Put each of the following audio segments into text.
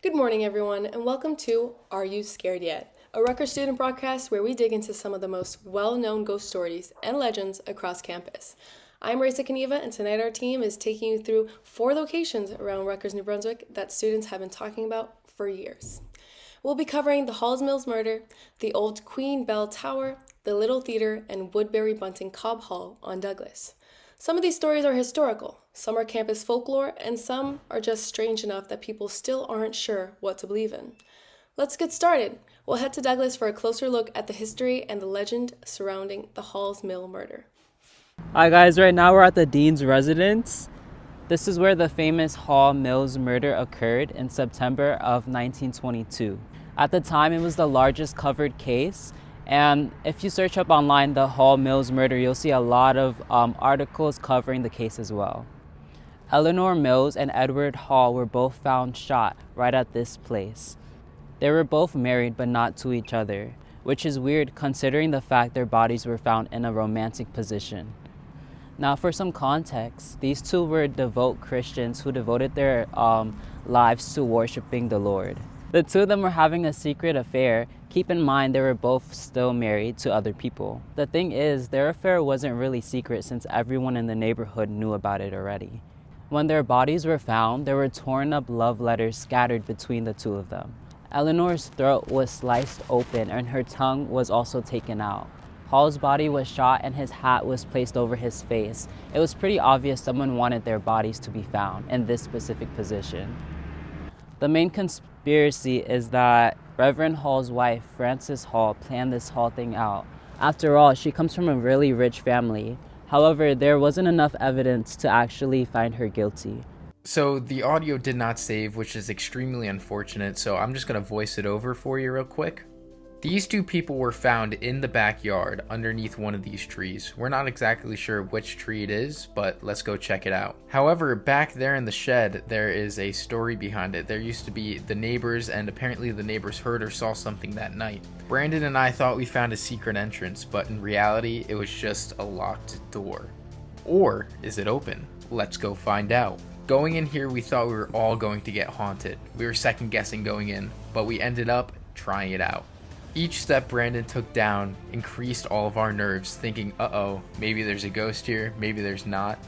Good morning, everyone, and welcome to Are You Scared Yet? A Rutgers student broadcast where we dig into some of the most well-known ghost stories and legends across campus. I'm Raisa Kaniva, and tonight our team is taking you through 4 locations around Rutgers, New Brunswick that students have been talking about for years. We'll be covering the Halls Mills murder, the old Queen Bell Tower, the Little Theater, and Woodbury Bunting Cobb Hall on Douglas. Some of these stories are historical, some are campus folklore, and some are just strange enough that people still aren't sure what to believe in. Let's get started. We'll head to Douglas for a closer look at the history and the legend surrounding the Halls Mill murder. Hi guys, right now we're at the Dean's residence. This is where the famous Hall Mills murder occurred in September of 1922. At the time, it was the largest covered case. And if you search up online the Hall Mills murder, you'll see a lot of articles covering the case as well. Eleanor Mills and Edward Hall were both found shot right at this place. They were both married but not to each other, which is weird considering the fact their bodies were found in a romantic position. Now for some context, these two were devout Christians who devoted their lives to worshiping the Lord. The two of them were having a secret affair. Keep in mind they were both still married to other people. The thing is, their affair wasn't really secret since everyone in the neighborhood knew about it already. When their bodies were found, there were torn up love letters scattered between the two of them. Eleanor's throat was sliced open and her tongue was also taken out. Hall's body was shot and his hat was placed over his face. It was pretty obvious someone wanted their bodies to be found in this specific position. The main conspiracy is that Reverend Hall's wife, Frances Hall, planned this whole thing out. After all, she comes from a really rich family. However, there wasn't enough evidence to actually find her guilty. So the audio did not save, which is extremely unfortunate, so I'm just going to voice it over for you real quick. These two people were found in the backyard underneath one of these trees. We're not exactly sure which tree it is, but let's go check it out. However, back there in the shed, there is a story behind it. There used to be the neighbors, and apparently the neighbors heard or saw something that night. Brandon and I thought we found a secret entrance, but in reality, it was just a locked door. Or is it open? Let's go find out. Going in here, we thought we were all going to get haunted. We were second guessing going in, but we ended up trying it out. Each step Brandon took down increased all of our nerves, thinking, uh-oh, maybe there's a ghost here, maybe there's not.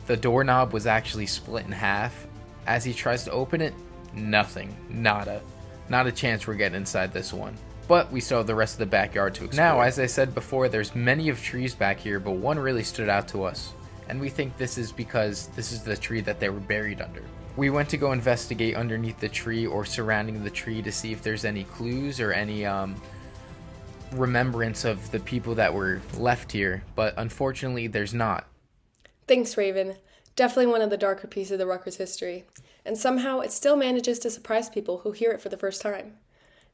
The doorknob was actually split in half. As he tries to open it, nothing, nada. Not a chance we're getting inside this one. But we still have the rest of the backyard to explore. Now, as I said before, there's many of trees back here, but one really stood out to us. And we think this is because this is the tree that they were buried under. We went to go investigate underneath the tree or surrounding the tree to see if there's any clues or any remembrance of the people that were left here, but unfortunately there's not. Thanks, Raven. Definitely one of the darker pieces of the Rutgers history. And somehow it still manages to surprise people who hear it for the first time.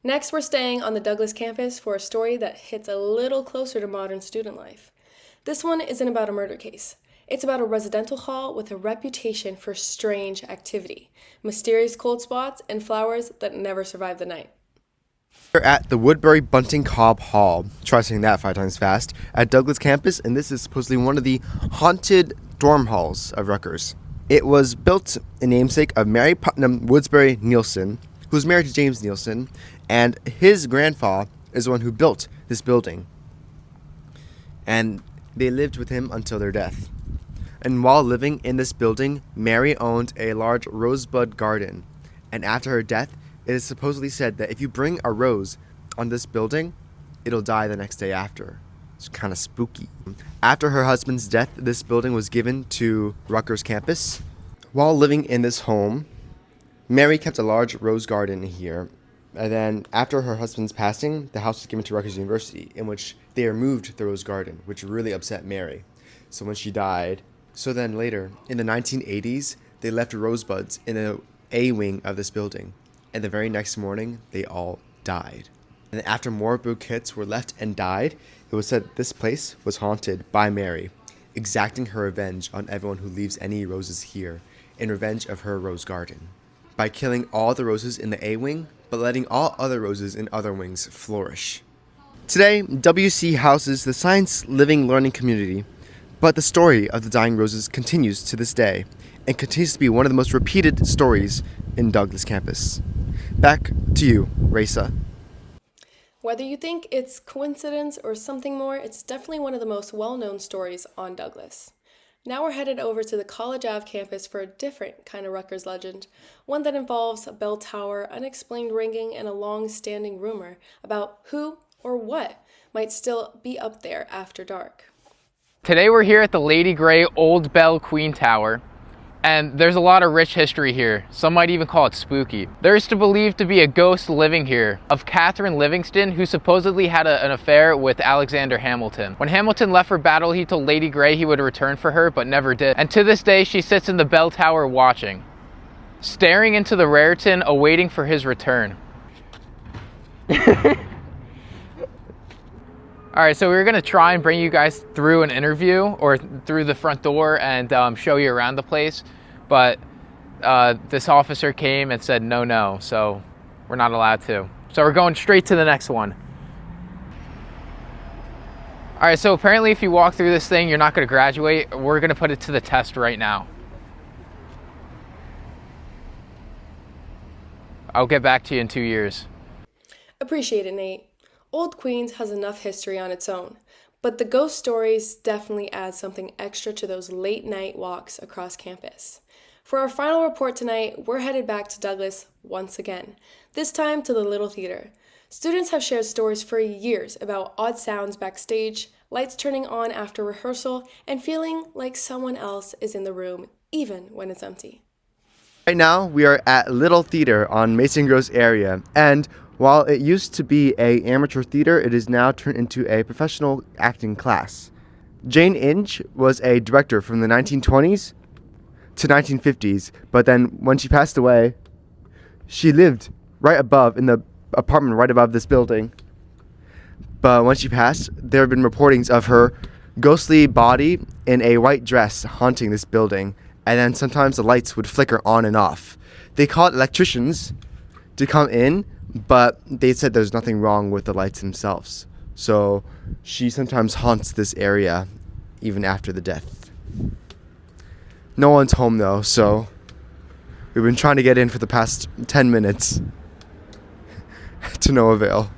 Next, we're staying on the Douglas campus for a story that hits a little closer to modern student life. This one isn't about a murder case. It's about a residential hall with a reputation for strange activity, mysterious cold spots, and flowers that never survive the night. We're at the Woodbury Bunting Cobb Hall, try saying that 5 times fast, at Douglas campus, and this is supposedly one of the haunted dorm halls of Rutgers. It was built in namesake of Mary Putnam Woodsbury Nielsen, who was married to James Nielsen, and his grandfather is the one who built this building. And they lived with him until their death. And while living in this building, Mary owned a large rosebud garden. And after her death, it is supposedly said that if you bring a rose on this building, it'll die the next day after. It's kind of spooky. After her husband's death, this building was given to Rutgers campus. While living in this home, Mary kept a large rose garden here. And then after her husband's passing, the house was given to Rutgers University, in which they removed the rose garden, which really upset Mary. So when she died, so then later, in the 1980s, they left rosebuds in the A wing of this building. And the very next morning, they all died. And after more bouquets were left and died, it was said this place was haunted by Mary, exacting her revenge on everyone who leaves any roses here, in revenge of her rose garden. By killing all the roses in the A wing, but letting all other roses in other wings flourish. Today, WC houses the Science Living Learning community, but the story of the dying roses continues to this day, and continues to be one of the most repeated stories in Douglas campus. Back to you, Raisa. Whether you think it's coincidence or something more, it's definitely one of the most well-known stories on Douglas. Now we're headed over to the College Ave campus for a different kind of Rutgers legend, one that involves a bell tower, unexplained ringing, and a long-standing rumor about who or what might still be up there after dark. Today we're here at the Lady Grey Old Bell Queen Tower, and there's a lot of rich history here. Some might even call it spooky. There is believed to be a ghost living here of Catherine Livingston, who supposedly had an affair with Alexander Hamilton. When Hamilton left for battle, he told Lady Grey he would return for her, but never did. And to this day, she sits in the bell tower watching, staring into the Raritan, awaiting for his return. All right, so we were gonna try and bring you guys through an interview or through the front door and show you around the place, but this officer came and said no, so we're not allowed to. So we're going straight to the next one. All right, so apparently if you walk through this thing, you're not gonna graduate. We're gonna put it to the test right now. I'll get back to you in 2 years. Appreciate it, Nate. Old Queens has enough history on its own, but the ghost stories definitely add something extra to those late night walks across campus. For our final report tonight, we're headed back to Douglas once again, this time to the Little Theater. Students have shared stories for years about odd sounds backstage, lights turning on after rehearsal, and feeling like someone else is in the room, even when it's empty. Right now, we are at Little Theater on Mason Groves area, and while it used to be an amateur theater, it is now turned into a professional acting class. Jane Inge was a director from the 1920s to 1950s, but then when she passed away, she lived right above, in the apartment right above this building. But when she passed, there have been reportings of her ghostly body in a white dress haunting this building, and then sometimes the lights would flicker on and off. They called electricians to come in, but they said there's nothing wrong with the lights themselves. So she sometimes haunts this area even after the death. No one's home though, so we've been trying to get in for the past 10 minutes to no avail.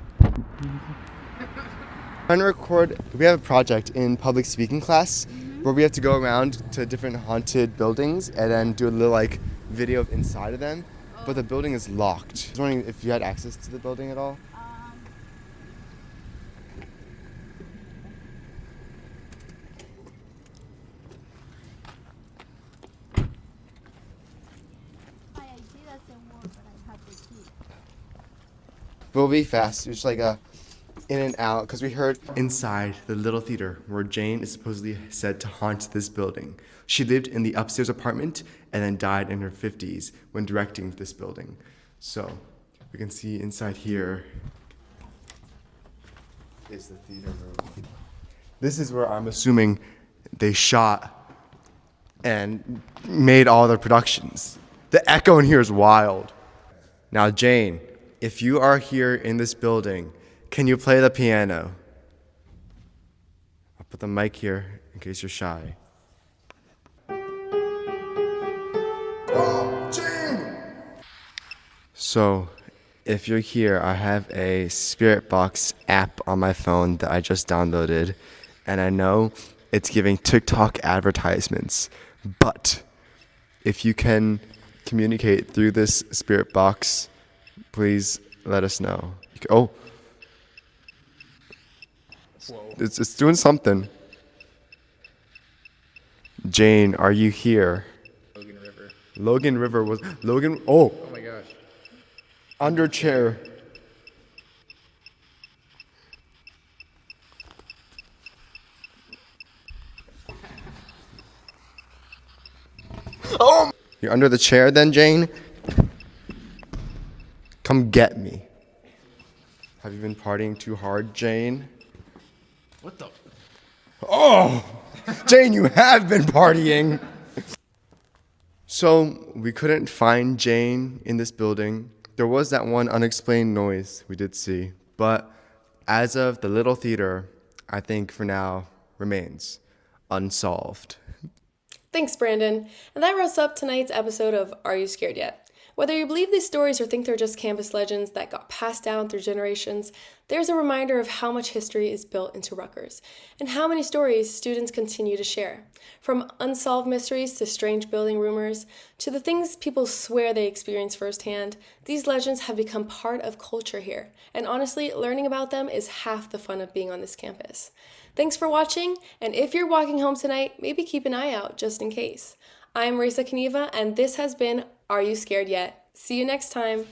Trying to record, we have a project in public speaking class where we have to go around to different haunted buildings and then do a little video of inside of them. But the building is locked. I was wondering if you had access to the building at all? My ID doesn't work, but I have the key. We'll be fast. It's like a in and out, because we heard inside the Little Theater where Jane is supposedly said to haunt this building. She lived in the upstairs apartment and then died in her 50s when directing this building. So we can see inside here is the theater room. This is where I'm assuming they shot and made all their productions. The echo in here is wild. Now, Jane, if you are here in this building, can you play the piano? I'll put the mic here in case you're shy. Oh, Jane! So, if you're here, I have a Spirit Box app on my phone that I just downloaded, and I know it's giving TikTok advertisements, but if you can communicate through this Spirit Box, please let us know. Oh, it's doing something. Jane, are you here? Logan River was Logan. Oh my gosh. Under chair. Oh! You're under the chair then, Jane? Come get me. Have you been partying too hard, Jane? What the? Oh! Jane, you have been partying. So, we couldn't find Jane in this building. There was that one unexplained noise we did see. But as of the Little Theater, I think for now remains unsolved. Thanks, Brandon. And that wraps up tonight's episode of Are You Scared Yet? Whether you believe these stories or think they're just campus legends that got passed down through generations, there's a reminder of how much history is built into Rutgers and how many stories students continue to share. From unsolved mysteries to strange building rumors to the things people swear they experienced firsthand, these legends have become part of culture here. And honestly, learning about them is half the fun of being on this campus. Thanks for watching, and if you're walking home tonight, maybe keep an eye out just in case. I'm Reza Kaniva, and this has been Are You Scared Yet? See you next time.